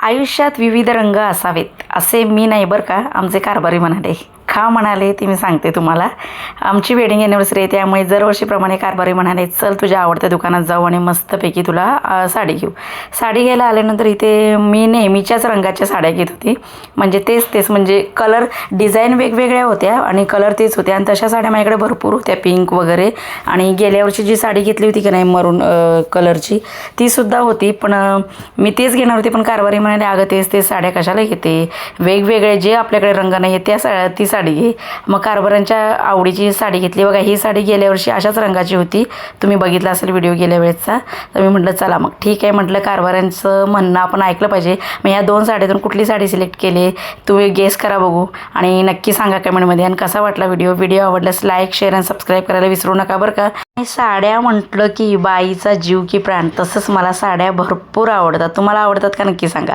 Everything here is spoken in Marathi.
आयुष्यात विविध रंग असावेत असे मी नाही बरं का, आमचे कारभारी म्हणाले. का म्हणाले ते मी सांगते तुम्हाला. आमची वेडिंग ॲनिव्हर्सरी आहे, त्यामुळे दरवर्षीप्रमाणे कारभारी म्हणाले, चल तुझ्या आवडत्या दुकानात जाऊ आणि मस्तपैकी तुला साडी घेऊ. साडी घ्यायला आल्यानंतर इथे मी नेहमीच्याच रंगाच्या साड्या घेत होती. म्हणजे तेच म्हणजे कलर डिझाईन वेगवेगळ्या होत्या आणि कलर तेच होते आणि तशा साड्या माझ्याकडे भरपूर होत्या, पिंक वगैरे. आणि गेल्या वर्षी जी साडी घेतली होती की नाही मरून कलरची, तीसुद्धा होती. पण मी तेच घेणार होते, पण कारभारी म्हणाले, अगं तेच साड्या कशाला घेते, वेगवेगळे जे आपल्याकडे रंग नाही आहेत ती साडी घे. मग कारभारांच्या आवडीची साडी घेतली. बघा, ही साडी गेल्या वर्षी अशाच रंगाची होती, तुम्ही बघितला असेल व्हिडिओ गेल्या वेळेसचा. तर मी म्हटलं चला मग ठीक आहे, म्हटलं कारभारांचं म्हणणं आपण ऐकलं पाहिजे. मग ह्या 2 साड्यातून कुठली साडी सिलेक्ट केली तुम्ही गेस करा बघू, आणि नक्की सांगा कमेंटमध्ये. आणि कसा वाटला व्हिडिओ आवडल्यास लाईक, शेअर आणि सबस्क्राईब करायला विसरू नका बरं का. साड्या म्हटलं की बाईचा जीव की प्राण, तसंच मला साड्या भरपूर आवडतात. तुम्हाला आवडतात का नक्की सांगा.